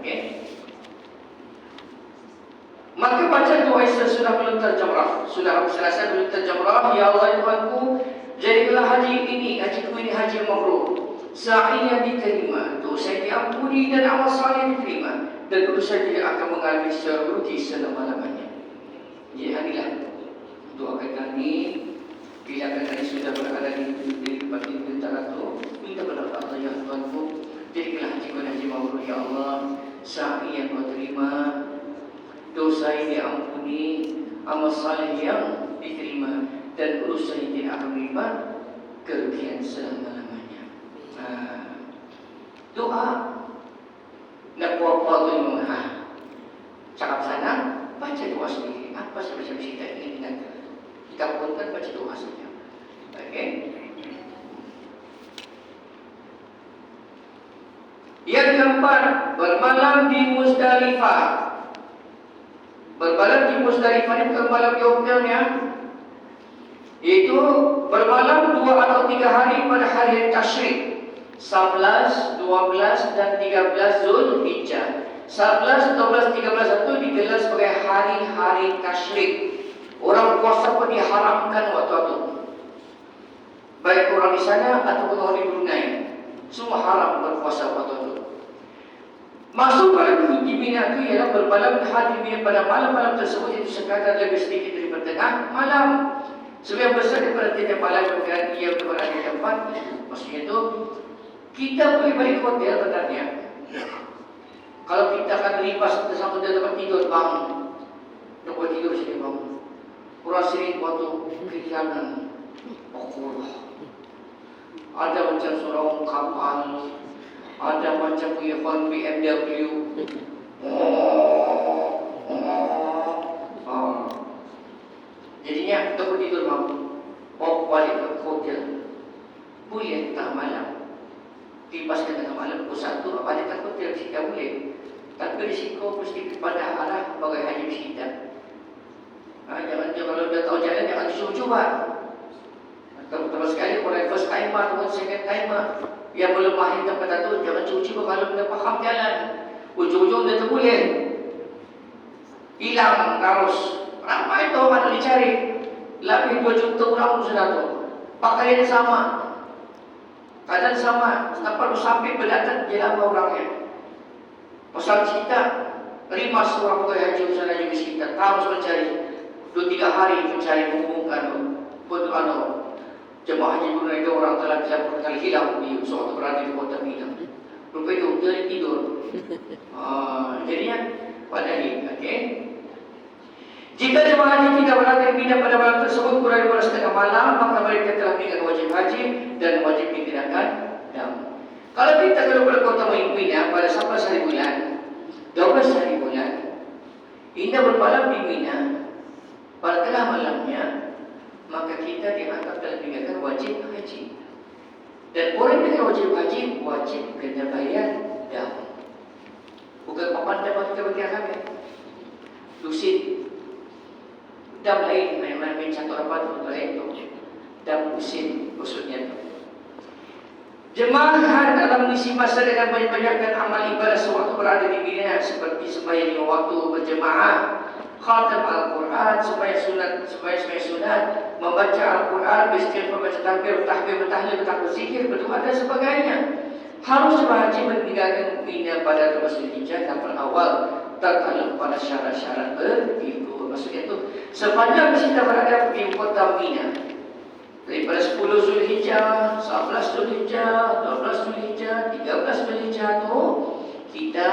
Okey. Maka baca doa sesudah melontar jamrah. Sudah selesai melontar jamrah, ya Allah Tuhanku, jadikanlah haji ini, hajiku ini haji mabrur. Sa'inya diterima, dosa diampuni dan amal saleh diterima, dan dosa tidak akan mengalami secara rugi selama-lamanya. Inilah doakan kami bila kami sudah berada di tempat ini itu, minta kepada Allah, ya Tuhanku, jadikanlah hajiku haji mabrur ya Allah. Sa'i yang kau terima, dosa yang diampuni, amal saleh yang diterima, dan urusan yang tidak akan melibat kerugian selama-lamanya. Doa nak buat tu memang cakap sana, baca doa sendiri. Apa sebab kita ini kita pun kan baca doa saja. Okey. Yang keempat, bermalam di Muzdalifah. Bermalam di Muzdalifah ini bukan malam di hotelnya. Itu bermalam 2 atau 3 hari pada hari tasyrik. 11, 12 dan 13 Zulhijjah. 11, 12, 13 itu digelar sebagai hari-hari tasyrik. Orang puasa pun diharamkan waktu itu. Baik orang di sana ataupun orang di Brunei, semua haram berpuasa waktu itu. Masuk pada di Mina itu ialah bermalam di Mina pada malam-malam tersebut itu sekadar lebih sedikit daripada tengah malam. Sebab yang besar daripada tiap malam dan ia berada di tempat, maksudnya itu kita boleh balik hotel benarnya. Kalau kita akan lipas bersama di tempat tidur, bang, tempat tidur sini bang. Kurang sering waktu kehilangan. Ada macam seorang kapal, ada macam punya BMW. Jadinya tempat tidur bang, balik ke hotel. Boleh tengah malam, dipaskan tengah malam, pusat tu balik ke hotel kita boleh. Tapi risiko mesti kepada arah bagai haji kita. Jangan kalau dah tahu jalan jangan cuba. Terutama sekali orang first timer atau second timer yang belum mahir tempat itu, jangan cuba kalau dah faham jalan. Ujung-ujung dah terboleh hilang arus. Ramai tu orang dicari. Lebih 2 juta orang sudah tu. Pakaian sama, keadaan sama, sampai berdatang je lama orangnya. Pasal kita 5 orang pegawai haji usaha haji kita terus mencari 2-3 hari mencari mengumumkan betul jemaah haji Brunei itu orang telah dilaporkan kali hilang di suatu berada di kota Mina. Rupa itu dia tidur. Jadinya pada ini, okey. Jika jemaah haji tidak berada di Mina pada malam tersebut kurang daripada setengah malam, maka mereka telah meninggalkan wajib haji dan wajib dikenakan dam. Kalau kita keluar kota Mina pada 11 hari bulan, 12 hari bulan, hingga bermalam di Mina pada tengah malamnya, maka kita dianggap telah meninggalkan wajib haji. Dan orang yang wajib haji wajib kena bayar dam. Bukan papan dam kita bagi kami. Lusin. Dam lain, main-main catur apa tu lain tu. Dam lusin maksudnya tu. Jemaah dalam mengisi masa dengan banyak-banyakkan amal ibadah sewaktu berada di Mina seperti sembahyang waktu berjemaah, khatam Al-Quran, supaya sunat, membaca Al-Quran, beristighfar, membaca takbir, bertahlil, berzikir, berdoa dan sebagainya. Harus jemaah haji meninggalkan Mina pada 12 Zulhijjah dan awal terkait pada syarat-syarat berikut. Maksudnya itu sepanjang kita berada di kota Mina, daripada 10 Zulhijjah, 11 Zulhijjah, 12 Zulhijjah, 13 Zulhijjah itu kita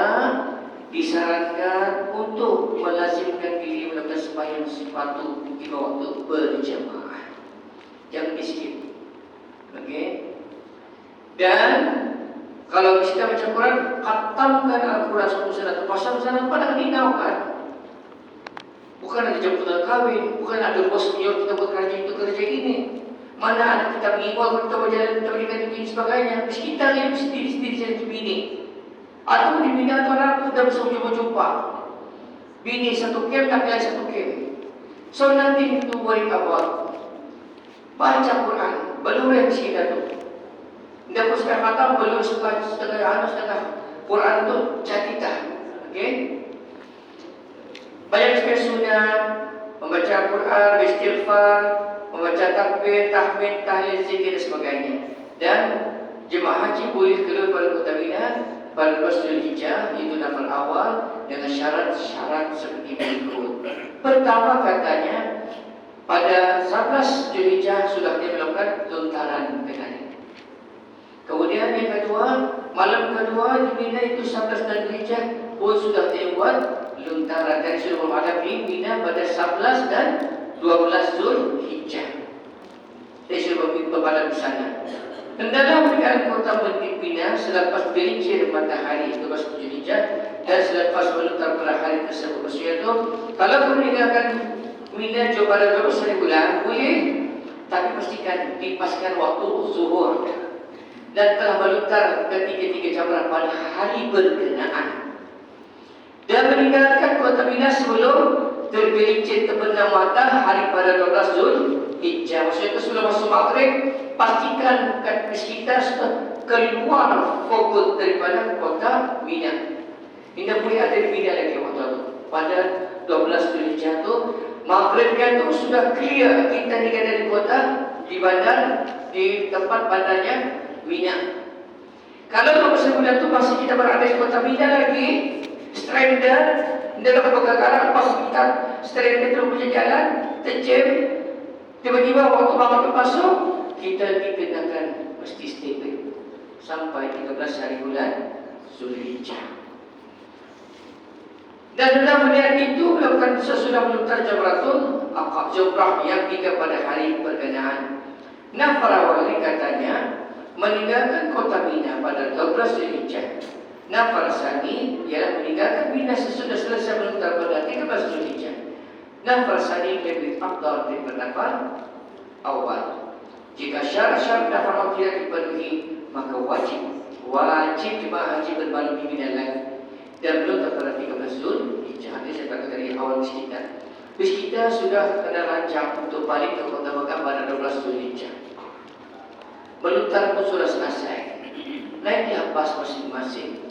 disarankan untuk melazimkan diri melakukan sembahyang sepatu di waktu berjemaah. Jangan di-skip. Okey. Dan kalau kita baca Quran, khatamkan Al-Quran satu sana, pasang sana pada dinau kan. Bukan ada jemputan kahwin, bukan ada bos senior kita buat kerja itu kerja ini. Mana ada kita mengimbau kita berjalan kita berikan itu dan sebagainya. Kita yang sendiri-sendiri jadi bini. Atau di bini atau anak kita bisa jumpa-jumpa. Bini satu kem, laki-laki satu kem. So nanti itu boleh apa? Baca Quran, belum yang kita tu. Dia pun sudah kata belum setengah Quran tu catita. Okey. Banyak sekali sunat, membaca Al-Quran, beristighfar, membaca takbir, tahmid, tahlil, zikir dan sebagainya. Dan jemaah haji boleh keluar pada kota Mina pada 12 Zulhijjah, iaitu nafar awal dengan syarat-syarat seperti berikut. Pertama katanya pada 11 Zulhijjah sudah dia melakukan lontaran kenali. Kemudian yang kedua, malam kedua di Mina itu 11 dan Zulhijjah pun sudah dia buat lontaran dan sudah berada di Mina pada 11 dan 12 Zulhijjah. Dia sudah berada di sana. Hendaklah meninggalkan kota Mina selepas gelincir matahari 12 Zulhijjah dan selepas melontar pada hari tersebut. Maksudnya itu, kalau meninggalkan Mina jauh pada 12 hari bulan boleh, tapi pastikan dipaskan waktu zuhur dan telah melontar ketiga-tiga jamrah pada hari berkenaan. Dan meninggalkan kota Mina sebelum tergelincir terbenam matahari pada 12 Zulhijjah. Maksudnya itu sebelum masuk maghrib, pastikan kita sudah keluar fokus daripada kota Mina. Tidak boleh ada di Mina lagi waktu itu. Pada 12 Zulhijjah itu, maghribnya itu sudah clear. Kita tinggal dari kota, di bandar, di tempat bandarnya Mina. Kalau masa bulan itu masih kita berada di kota Mina lagi, stranded dalam kegagalan, pas kita stranded terus punya jalan, terjem, tiba-tiba waktu maghrib masuk, kita dikenakan mesti stay back sampai 13 hari bulan Zulhijjah. Dan dalam melihat itu melakukan sesudah melontar jamratul aqab, jamrah yang 3 pada hari berkenaan. Nafar awal katanya meninggalkan kota Mina pada 12 Zulhijjah. Nafar sani ialah meninggalkan Mina sesudah selesai melontar pada 13 Zulhijjah. Nafar sani lebih afdal daripada nafar awal. Jika syarat-syarat nafar awal tidak dipenuhi, maka wajib jemaah haji bermalam di Mina lagi dan melontar pada 13 Zulhijjah. Ini saya kata dari awal bis kita sudah kena rancang untuk balik ke kota Mekah pada 12 Zulhijjah. Melontar pun sudah selesai. Naiklah bas masing-masing.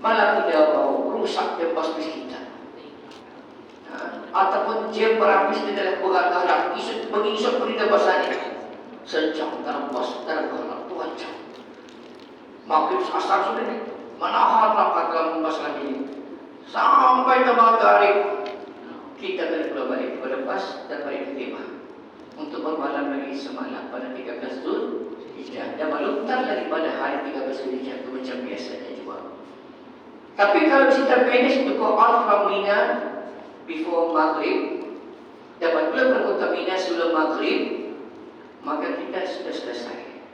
Malah tidak mau rusak bas bis kita. Ataupun jam berhabis di dalam bergarap mengisut perintah bahasanya sejam dalam bas dalam bergarap 2 jam. Maghrib asar sudah ni menahan rapat dalam bas lagi sampai ke maghrib kita kena pulang balik kepada bas dan balik ke Timah untuk bermalam lagi semalam pada 13 Zulhijjah dan melontar daripada hari 13 Zulhijjah itu macam biasanya juga. Tapi kalau kita manage to go out from Mina before maghrib, dapat pula berkota Mina sebelum maghrib, maka kita sudah selesai.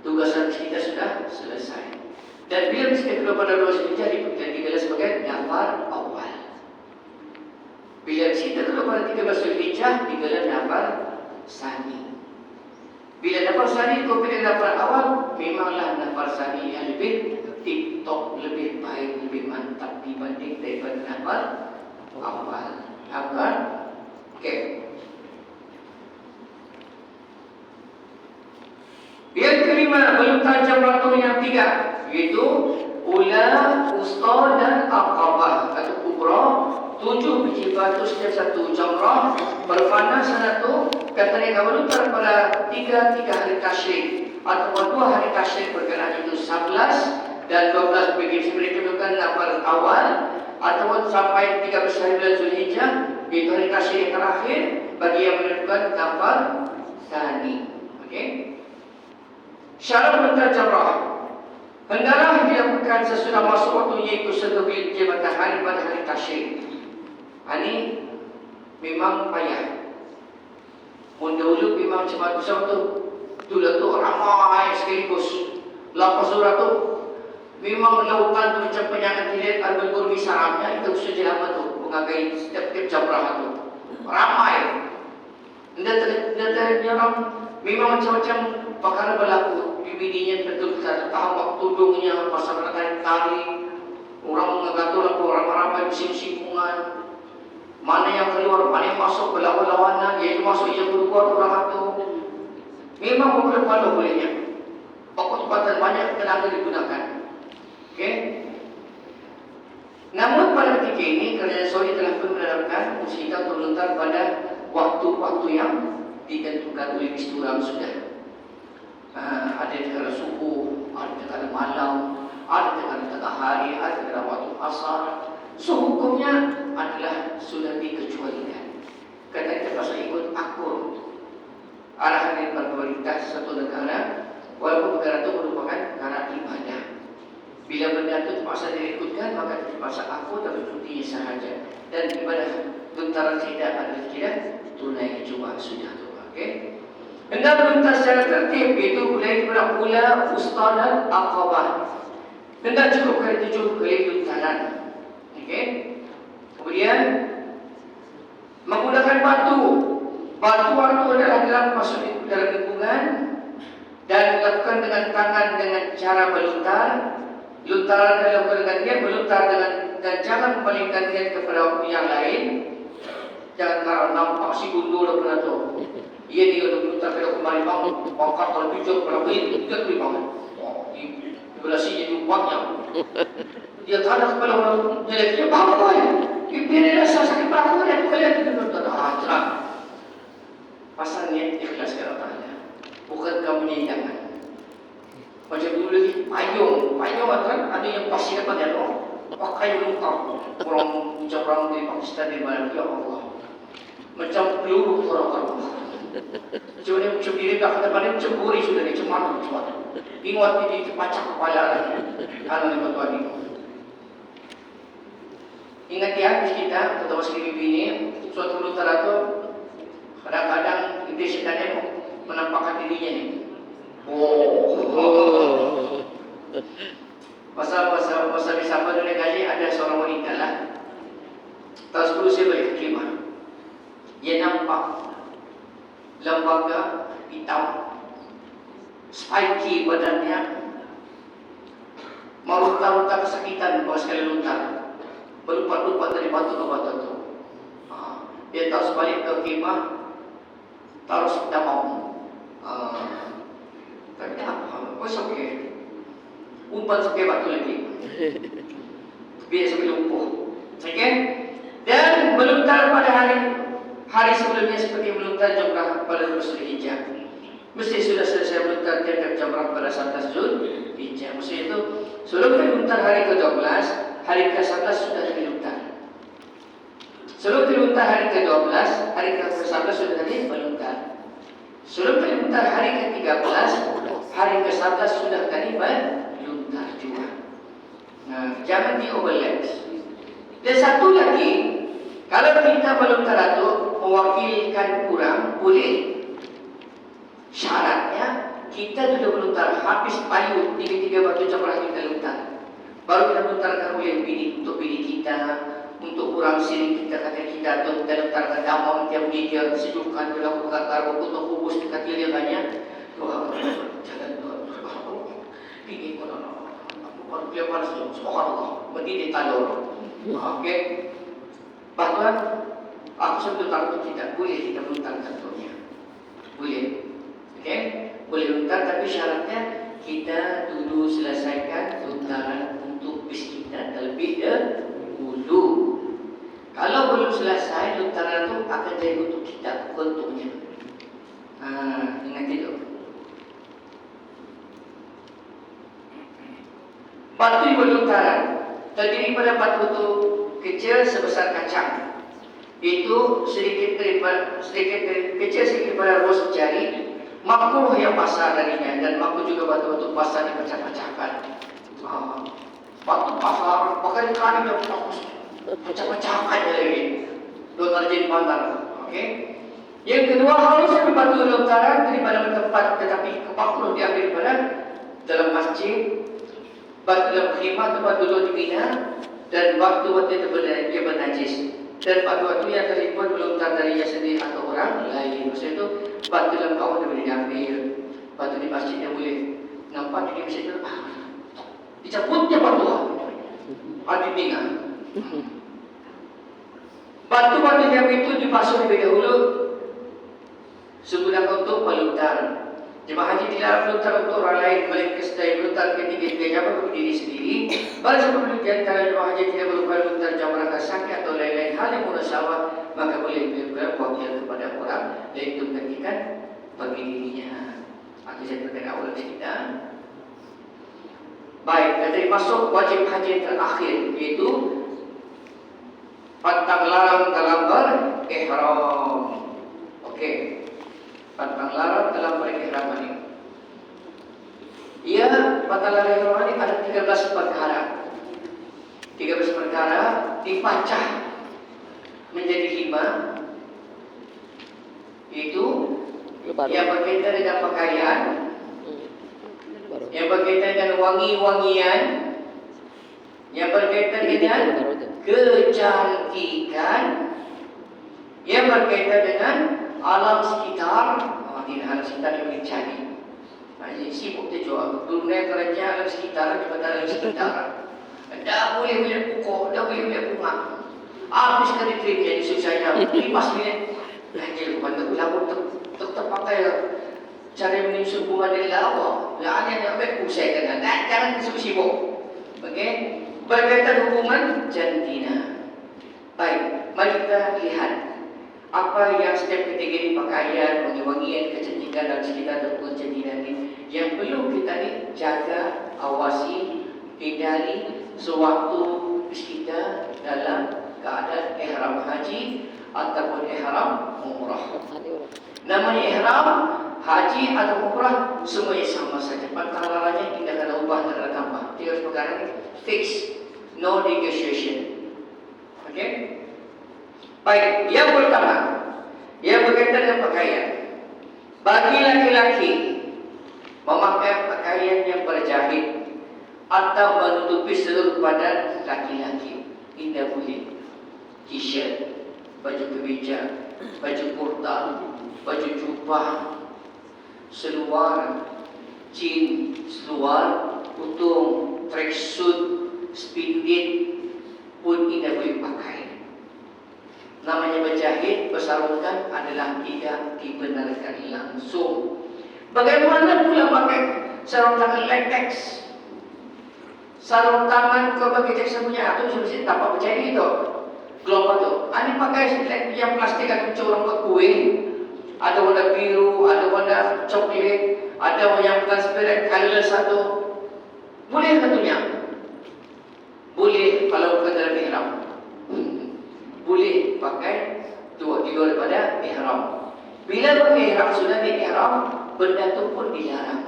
Tugasan kita sudah selesai. Dan bila kita keluar pada 2 Zulhijjah digelar sebagai nafar awal. Bila kita keluar pada 13 Zulhijjah digelar nafar sani. Bila nafar sani kau pilih nafar awal, memanglah nafar sani yang lebih tip-top, lebih baik, lebih mantap dibanding daripada nafar awal. Agar okey. Yang kelima, melontar jamratul yang 3, iaitu ula, usta dan aqabah atau kubra. 7 biji batu setiap satu jamrah. Bermakna sana tu kata mereka melontar pada 3 hari tasyrik atau 2 hari tasyrik berkenaan itu 11 dan 12 bagi mereka melakukan nafar awal ataupun sampai 13 hari bulan Zulhijjah, itu hari tasyrik yang terakhir bagi yang melakukan nafar tsani. Okey. Syarat melontar jamrah hendaklah dilakukan sesudah masuk waktu, iaitu sebelum matahari pada hari tasyrik. Ini memang payah. Dahulu memang cepat besar tu dulu tu ramai sekaligus. Lepas surat tu memang lautan tu macam penyakit hilir al-bulgur misaramnya itu sudah lama tu mengagai setiap jamrah tu ramai. Dan orang memang macam-macam perkara berlaku. Bibinya betul tahu waktu tudungnya pasal tari orang mengatur apa ramai-ramai bersimpungan. Mana yang keluar, mana yang masuk berlawan-lawanan, iaitu masuk yang keluar orang itu. Memang berkepala bolehnya. Pokok tempatan banyak tenaga digunakan. Okey. pada ketika ini Kerajaan Saudi telah pun menerapkan fungsi kita untuk melontar pada waktu-waktu yang ditentukan oleh Bismillah sudah. Ada tengah subuh, ada tengah malam, ada tengah hari, ada tengah waktu asar. So hukumnya adalah sudah dikecualikan. Kata kita pasal ikut akur arahan dari pemerintah satu negara, walaupun negara itu merupakan negara ibadah. Bila benda itu terpaksa diikutkan, maka terpaksa akur dan bercutinya sahaja. Dan ibadah tentara tidak adalah tidak tunai cuma sudah tu. Okey. Hendak meluntar secara tertib, itu mulai daripada ula, wusta dan aqabah. Hendak cukup kali 7 kali luntaran. Okey. Kemudian menggunakan batu. Batu adalah dalam masuk dalam lingkungan dan dilakukan dengan tangan dengan cara meluntar. Luntaran dilakukan dengan dia meluntar dengan dan jangan palingkan dia kepada yang lain. Jangan kalau nampak si gundul pada tu. Ia dia meluntar kepada kembali bang, pangkat kalau tujuh pada bayi tidak boleh bang. Di belah sini dia buatnya. Dia tadah kepada orang jelek dia bang boy. Dia rasa sakit bahu dia tu kalian tu meluntar. Cerah. Pasal niat ikhlas kepada Allah. Bukan kamu ni jangan. Macam dulu lagi payung kan ada yang pasti dapat dia tu. Pakai lengkap. Orang dari Pakistan di mana ya Allah. Macam peluru orang. Cuma dia macam diri dah kata pada macam buri sudah dia cemar. Ingat dia terpacak kepala anak lima tuan ini. Ingat ya kita terutama sekali ini suatu lutara tu kadang-kadang dia sebenarnya menampakkan dirinya ni. Masa bersama dunia gaji ada seorang wanita lah. Tahun 10 saya balik ke Kemah. Dia nampak lembaga hitam, spiky badannya, meruta-ruta kesakitan bawa sekali luntar, berlupa-lupa dari batu ke batu itu. Dia tahu sebalik ke Kemah, terus kita mau. Tapi apa? Oh, okey. Umpan sampai batu lagi. Biar sampai lumpuh. Okey? Dan meluntar pada hari sebelumnya seperti meluntar jamrah pada Zulhijjah. Mesti sudah selesai meluntar tiap jamrah pada 11 Zulhijjah. Maksud itu sebelum meluntar hari ke-12, hari ke-11 sudah diluntar. Sebelum diluntar hari ke-12, hari ke-11 sudah diluntar. Sebelum diluntar hari ke-13, hari ke-11 sudah tadi meluntar juga. Nah, jangan di-overlap. Dan satu lagi, kalau kita meluntar itu mewakilkan kurang, boleh. Syaratnya kita sudah meluntar habis payu 3 batu jamrah kita luntar. Baru kita luntarkan oleh bini untuk bini kita, untuk kurang sini kita kata kita atau kita luntarkan damam tiap dia sejukkan dilakukan karbo untuk kubus dekat dia banyak. Jalan ini konon. Aku dia panas subhanallah. Berdiri talor. Okey. Bahkan aku sebut taruh tidak boleh kita luntar contohnya. Boleh. Okey? Boleh luntar tapi syaratnya kita dulu selesaikan luntaran untuk bis kita terlebih dahulu. Kalau belum selesai luntaran itu akan jadi untuk kita untuknya. Ingat itu. Batu berluntaran terdiri pada batu kecil sebesar kacang. Itu sedikit kecil sedikit pada ruas jari. Makruh yang pasar darinya dan makruh juga batu-batu pasar dipecah-pecahkan. Batu pasar pakai kali yang pecah-pecahkan lagi. Dua terjadi pandang. Okey. Yang kedua harus batu luntaran daripada tempat tetapi makruh diambil pada dalam masjid. Batu dalam khimah tempat duduk dibina dan batu-batu itu dia bernajis dan batu-batu yang terlibat meluntar darinya sendiri atau orang lain. Maksud itu batu dalam kaum dia boleh diambil, batu di masjid dia boleh nampak di masjid itu dicabutnya batu ada bina. Batu-batu yang itu dibasuh lebih dahulu sebelum untuk meluntar. Jemaah haji dilarang meluntar untuk orang lain, melainkan sedaya meluntar ketika jangan berdiri sendiri. Baru sebelum di antara jemaah haji tidak boleh meluntar jamaah pesawat, maka boleh beliau wakil kepada orang dan itu menggantikan bagi dirinya. Itu saya berkata awal kita. Baik, dari masuk wajib haji terakhir, iaitu pantang larang dalam berihram. Okey, pantang larang dalam berihram ini. Ia pantang larang ihram ini ada 13 perkara. 13 perkara dipacah menjadi 5, iaitu yang berkaitan dengan pakaian, yang berkaitan dengan wangi-wangian, yang berkaitan dengan kecantikan, yang berkaitan dengan alam sekitar. Tidak alam sekitar yang boleh cari. Jadi sibuk dia jual dunia kerja alam sekitar daripada alam sekitar. Dah boleh pokok, dah boleh bunga. Habis kali trip jadi susahnya 5 minit. Ganjil pada lagu terpakai cara menyusun bunga dari lawa. Ya aneh yang baik usai kan. Jangan sibuk. Okey. Berkaitan hubungan jantina. Baik, mari kita lihat apa yang setiap kategori pakaian, wangi-wangian, kecantikan dan sekitar ataupun jantina ini yang perlu kita ni jaga, awasi, hindari sewaktu kita dalam keadaan ihram haji ataupun ihram umrah. Namanya ihram haji atau umrah semuanya sama saja. Pantang larangnya tidak ada ubah, tidak ada tambah. 3 perkara ini fix, no negotiation. Okey. Baik, yang pertama, yang berkaitan dengan pakaian. Bagi laki-laki memakai pakaian yang berjahit atau menutupi seluruh badan laki-laki, tidak boleh. T-shirt, baju kemeja, baju kurta, baju jubah, seluar, jeans, seluar, utung, tracksuit, spindit pun tidak boleh pakai. Namanya berjahit, bersarungkan adalah tidak dibenarkan langsung. Bagaimana pula pakai sarung tangan latex? Sarung tangan kau bagi cek semuanya itu sudah tanpa berjahit itu. Gelombang tu. Ini pakai yang plastik atau corong buat kue. Ada warna biru, ada warna coklat, ada yang transparent color satu. Boleh katanya? Boleh kalau bukan dalam ihram. Boleh pakai dua di luar daripada ihram. Bila pakai ihram sudah di ihram, benda itu pun dilarang.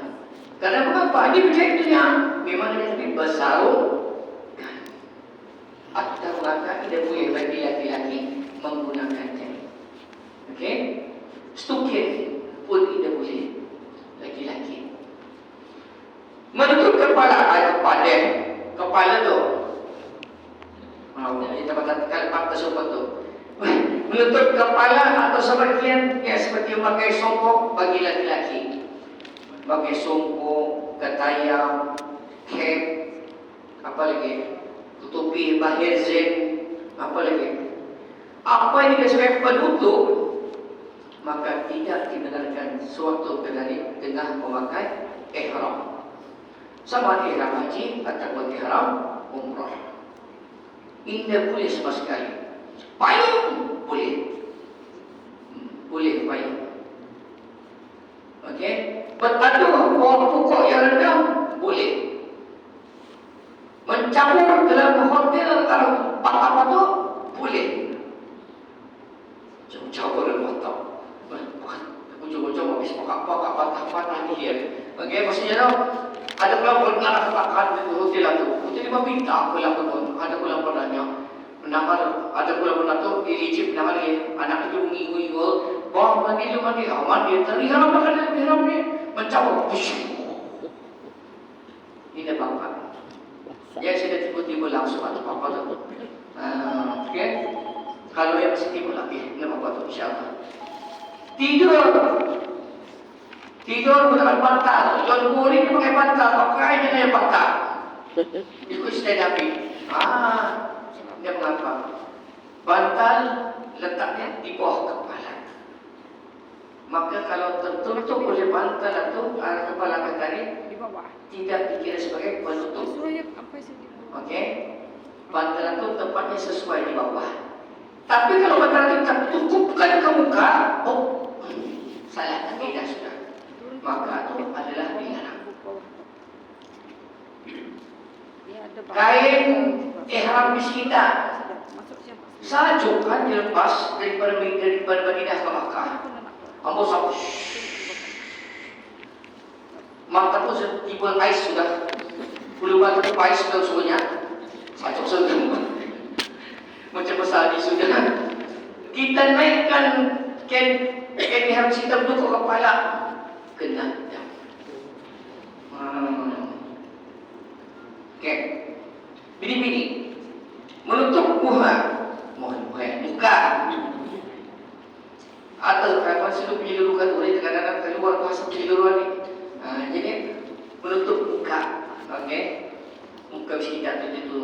Karena mengapa? Ini berjahitnya memang dia lebih bersarung. Atau maka tidak boleh bagi laki-laki menggunakannya. Okey? Stukir pun tidak boleh laki-laki. Menutup kepala ada padan kepala tu. Kita katakan patah sopan tu. Menutup kepala atau sebagian ya seperti memakai songkok bagi laki-laki. Pakai songkok, ketayam, cap, apa lagi? Tutupi bahir zen, apa lagi? Apa yang disebut penutup, maka tidak dibenarkan suatu dari tengah memakai ihram. Sama ihram haji ataupun ihram umrah. Tidak boleh sama sekali. Payung boleh. Boleh payung. Okey. Bertaduh pohon pokok yang rendah boleh. Mencampur dalam hotel kalau patah-patah boleh. Campur dalam hotel. Ujung-ujung habis pakak-pakak patah-patah dia. Okey, maksudnya tu ada pula berkenaan katakan di hotel itu. Hotel 5 bintang pula pun. Ada pula pernahnya. Menanggal ada pula pernah tu di Egypt menanggal anak itu mengingu-ingu. Bang mandi lu mandi aman dia terihram makan dalam ihram ni mencampur. Ini apa-apa. Ya sudah tiba-tiba langsung atau apa tu. Okey. Kalau yang masih timbul lagi, ini apa tu insya-Allah. Tidur menggunakan bantal. John Boring pakai bantal, pakai je yang bantal. Ikut stand up. Dia mengapa? Bantal letaknya di bawah kepala. Maka kalau tertutup oleh bantal itu kepala kita ni di bawah, tidak dikira sebagai penutup. Okey. Bantal itu tempatnya sesuai di bawah. Tapi kalau matahari tertukupkan ke muka, oh, salah akidah sudah. Maka itu adalah dilarang. Kain ihram bis kita sajuk kan dilepas daripada Madinah ke Makkah. Ambo sabu. Mata pun timbul ais sudah. Bulu batu tu ais sudah semuanya. Sajuk sudah. Macam besar di sudah. Kita naikkan kain ihram kita duduk ke kepala kena. Okey. Bini-bini menutup muka. Atau kalau sudah punya luka tu, kadang-kadang keluar kuasa keluar ni. Jadi menutup muka. Okey. Muka kita tu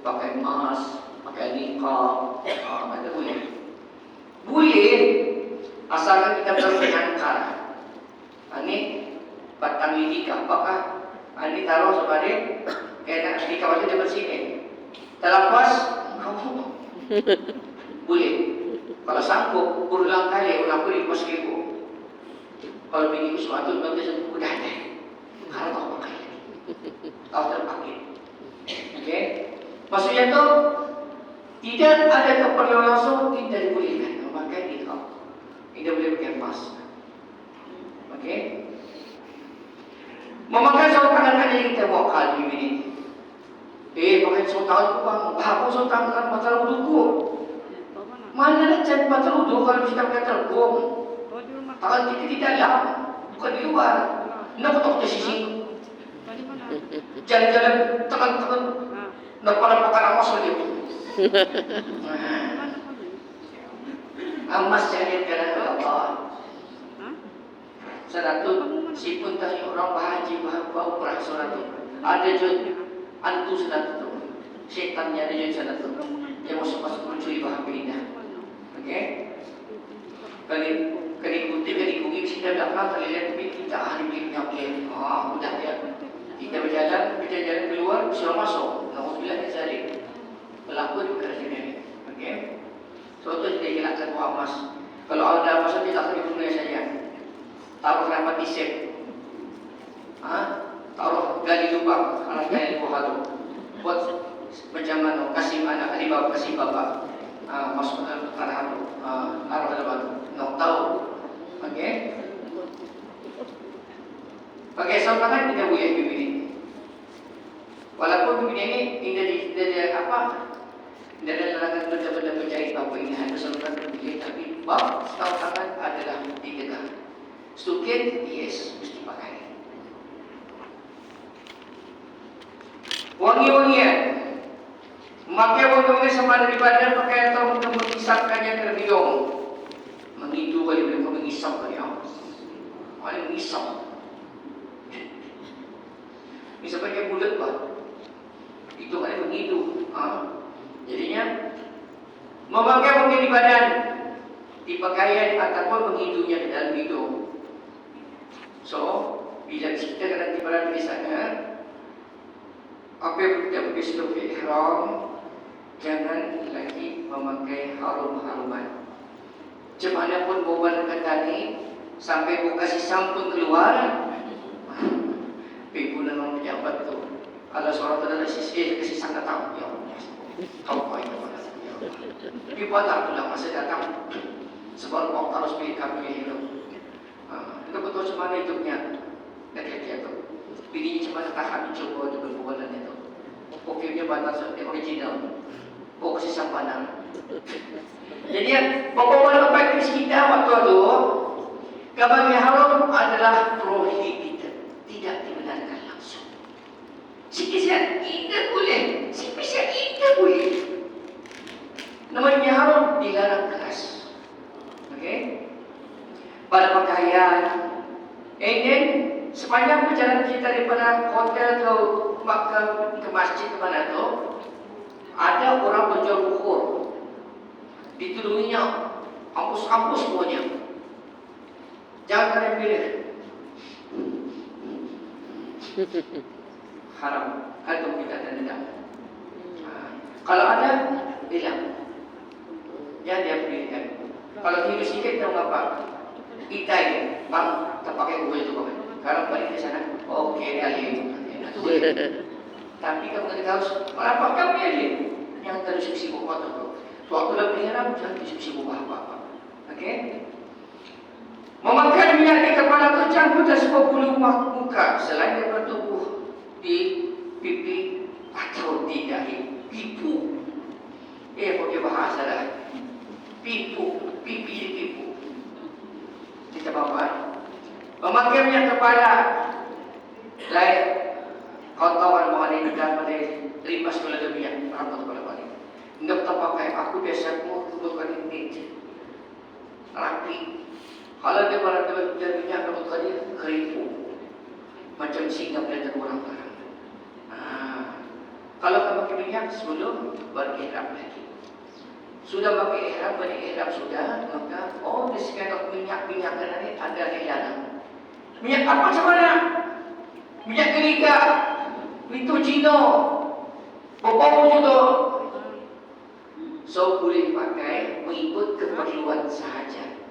pakai mask, pakai niqab. Ada boleh. Boleh asalkan kita berpenyangkar. Ini batang lidi apakah? Ini taruh sebagai kena di kawasan dia bersih. Terlepas boleh. Kalau sanggup berulang kali orang boleh lepas ribu. Kalau bini sesuatu nanti sudah ada. Kalau tak pakai, tak terpakai. Okey. Maksudnya tu tidak ada keperluan langsung tidak dibolehkan memakai niqab. Tidak boleh pakai mask. Okey. Memakai sarung tangan ada yang kita bawa kali ini. Pakai sarung tangan tu bang. Apa sarung tangan batal wudu? Mana nak cari batal wudu kalau kita pakai tergong? Tangan kita di dalam, bukan di luar. Nak potong ke sisi. Jalan-jalan tangan-tangan. Nak pakai amas lagi. Amas jadi kerana apa? Satu si pun tanya orang berhaji bau perang satu. Ada je antu satu. Syaitannya ada je satu. Dia masuk mencuri bahan pindah. Okey. Kali ikuti kita belakang kali lihat kita ahli miliknya okey. Mudah dia. Kita berjalan keluar sudah masuk. Alhamdulillah dia cari. Berlaku di perkara sini. Okey. So itu dia hilangkan buah emas. Kalau ada masa dia tak boleh saja. Taruh rapat di set. Taruh gali lubang, anak gali buah tu. Buat macam mana? Kasih anak Alibaba, kasih bapa. Masuk dalam tanah tu. Taruh dalam batu. Nak tahu. Okey. Pakai sarung tangan tidak boleh begini. Walaupun begini ini tidak apa? Tidak ada larangan benda-benda mencari apa ini hanya sarung tangan boleh, tapi bab sarung tangan adalah ditegak. Stukit, yes, mesti pakai. Wangi-wangian. Memakai wangi-wangian sama daripada pakai atau mengisapkannya terlebih dahulu. Mengidu kali boleh mengisap kali paling mengisap. Bisa pakai bulat pak. Itu kali mengidu. Jadinya memakai wangi di badan, di pakaian ataupun menghidunya di dalam hidung. So, bila kita kena di badan tulisannya, apa yang kita pakai sebelum ihram, jangan lagi memakai harum-haruman. Macam pun bauan kata ni, sampai bau kasih sampun keluar, ibu memang pejabat tu. Kalau seorang tu adalah kasih sangat tahu, ya Allah, kau apa itu mana? Ibu tak pula masa datang, sebab kau harus pilih kami hidup. Kita betul semana hidupnya, dia tu. Pilih macam mana tahan coba untuk berbualan itu. Pokoknya batas original, bau kasih sampanan. Jadi bawa apa kita waktu itu, kabar haram adalah prohibited, tidak dibenarkan langsung. Sikit-sikit tidak boleh, sikit-sikit tidak boleh. Namanya haram dilarang keras. Okey. Pada pakaian, and then sepanjang perjalanan kita daripada hotel ke masjid ke mana tu, ada orang berjual bukur. Ditudunginya hapus-hapus semuanya. Jangan kalian pilih. Haram. Atau kita tidak. Kalau ada, bilang. Ya dia berdirikan. Kalau tidur sedikit tahu apa? Itai, bang, tak pakai kubur itu kok. Kalau balik ke sana, oke kali. Tapi kamu kena harus apa kamu dia? Yang terus sibuk waktu itu. Waktu lebih heran jangan sibuk apa-apa. Oke? Memakan minyak di kepala tercampur dan sebuah bulu muka selain daripada tubuh di pipi atau di dahi. Pipu. Pakai bahasa dah. Pipu, pipi di pipu. Kita bawa. Memakai minyak kepala lain. Kawan-kawan mengenai dan mengenai 5 sekolah minyak rambut kepala balik. Enggak terpakai. Aku biasa mau kebutuhan ini rapi. Kalau dia barang dia minyak rambut tadi keripu macam singa dan orang-orang. Kalau kamu pakai minyak sebelum berihram lagi. Sudah pakai ihram, berihram sudah, maka disediakan minyak ini ada di dalam. Minyak apa macam mana? Minyak geliga, itu Cino, Popong juga. So boleh pakai mengikut keperluan sahaja.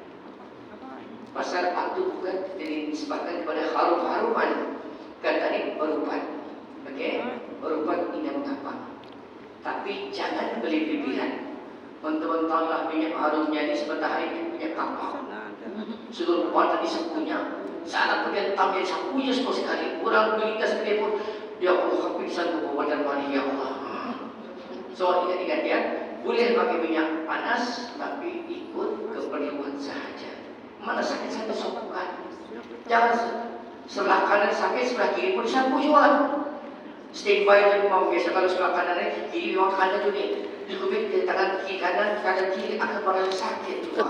Pasal itu bukan disebabkan kepada harum-haruman. Kata ini berubat. Okey? Berubat ini mengapa? Tapi jangan berlebihan. Mentang-mentanglah minyak harumnya ini sebentar hari ini minyak kapal. Sudah buat tadi sapunya. Saat kemudian tampil sapunya sekali. Kurang belitas sekali pun. Ya Allah, aku bisa membawa dan mani. Ya Allah. So ingat-ingat ya. Boleh pakai minyak panas. Tapi ikut keperluan sahaja. Mana sakit-sakit sopukan. Jangan sebelah kanan sakit, sebelah kiri pun disapu juga. Standby je memang biasa kalau sebelah kanan kiri memang kanan tu ni. Dikubit ke tangan kiri kanan kiri akan merasa sakit juga.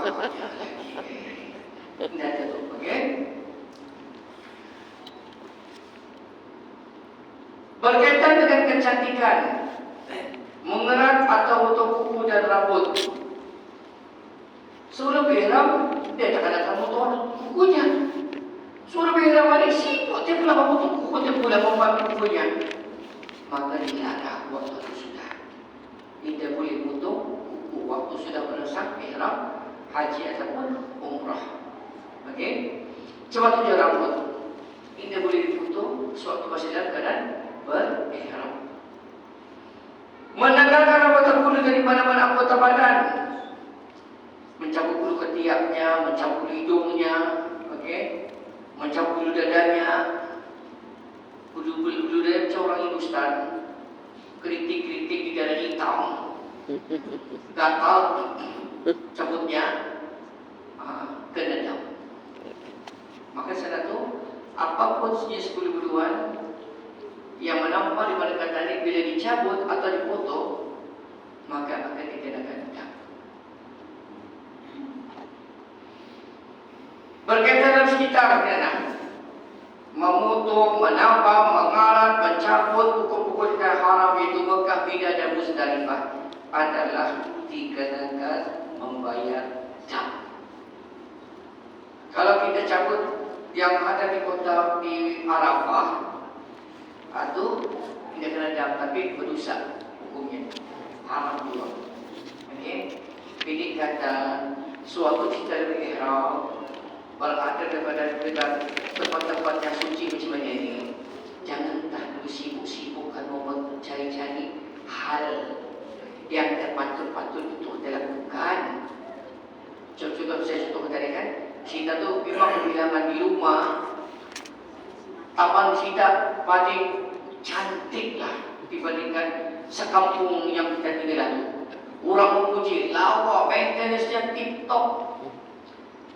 Ini ada tu, okey? Berkaitan dengan kecantikan, mengerat atau potong kuku dan rambut. Sebelum ihram, dia tak akan potong kukunya. Sebelum ihram balik, sibuk dia pula potong kuku, dia pula membantu kukunya. Maka dilarang waktu itu sudah. Tidak boleh potong kuku waktu sudah menesak ihram haji ataupun umrah. Okey? Coba tujuh rambut. Tidak boleh dipotong sewaktu masih dalam keadaan berihram. Menanggalkan anggota bulu dari mana-mana anggota badan. Mencabut bulu ketiaknya, mencabut hidungnya, okey? Mencabut bulu dadanya. Bulu dada macam orang Hindustan. Kritik-kritik di dada hitam. Gatal cabutnya kena dam. Maka saya tahu apapun jenis bulu-buluan yang menampak di pada kata ini bila dicabut atau dipotong, maka akan dikenakan dam. Berkaitan dalam sekitar memotong, menambah, mengarat, mencabut pokok-pokok yang haram yaitu Mekah, Mina dan Muzdalifah adalah dikenakan membayar dam. Kalau kita cabut yang ada di kota di Arafah, itu tidak kena dam tapi berdosa hukumnya, haram juga. Ini kata suatu kita lebih ihram berada daripada tempat-tempat yang suci macam ini. Jangan dulu sibuk-sibukkan mencari-cari hal yang patut-patut untuk dilakukan. Contoh saya contohkan tadi kan, kita tu memang bila di rumah, taman kita paling cantik lah dibandingkan sekampung yang kita tinggal tu. Orang memuji, lawa, maintenance-nya tip-top.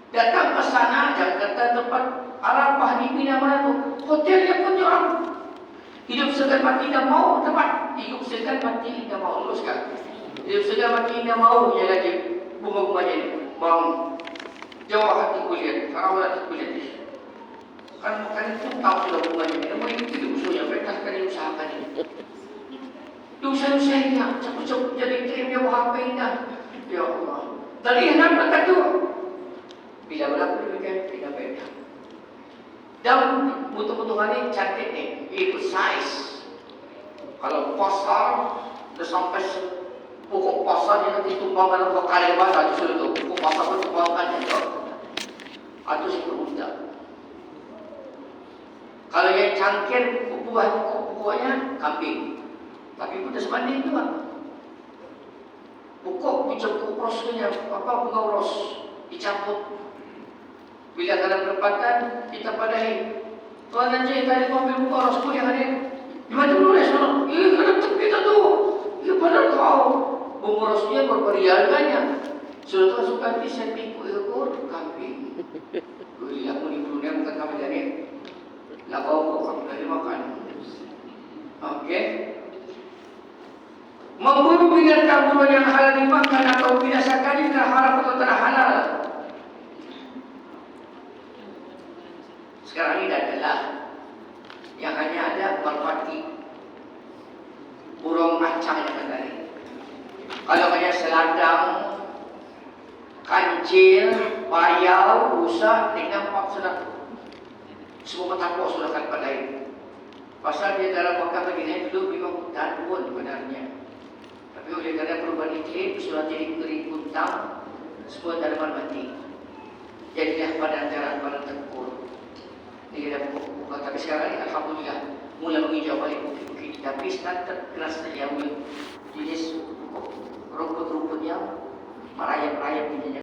Datang ke sana, jangan kata tempat Arafah di Mina mana tu, hotelnya pun orang hidup segan mati dah mau tempat, hidup segan mati dah mau luruskan. Hidup segan mati dah mau je lagi bunga-bunganya ni. Bang, jawab hati kuliah, kau hati kuliah ni. Kan itu tahu sudah bunganya ni, namun itu tidak usulnya, mereka akan diusahakan ini. Diusaha-usaha cepet-cepet jadi krim yang HP indah. Ya Allah. Dari ihram letak tu. Bila berlaku demikian, tidak beda. Dan butuh-butuhan ini cantik ni, ikut size. Kalau pasar, dah sampai Pokok pasarnya nanti tumpangan apa kali bahasa justru itu. Pokok pasar pun tumpangan itu. Atau si perunda. Kalau yang cangkir buah pokoknya kambing. Tapi udah sebanding juga. Pokok dicekuk prosesnya apa bunga ros dicampur. Bila ada perempatan kita padahi. Tuan Anjay tadi kau ambil bunga ros pun yang ada. Gimana nulis orang? Kena kita tuh. Padahal kau mengurusnya berperialkannya. Sudah tahu suka saya pikul ekor kambing. Aku di dunia bukan kambing dari labau kau dari makan. Okey. Memburu dengan kamburan yang halal dimakan atau binasakan dengan haram atau tidak halal. Sekarang ini adalah yang hanya ada merpati. Burung acang yang ada. Kalau hanya seladang, kancil, payau, rusa dengan pak sudah semua takwa sudah akan padai. Pasal dia dalam waktu begini dulu memang hutan pun sebenarnya. Tapi oleh kerana perubahan iklim sudah jadi kering kuntang, semua tanaman mati. Jadilah padang jarak padang tempur. Ini ada pokok. Tapi sekarang ini alhamdulillah mula menghijau balik bukit-bukit. Tapi sekarang keras saja jenis rumput-rumput yang merayap-rayap.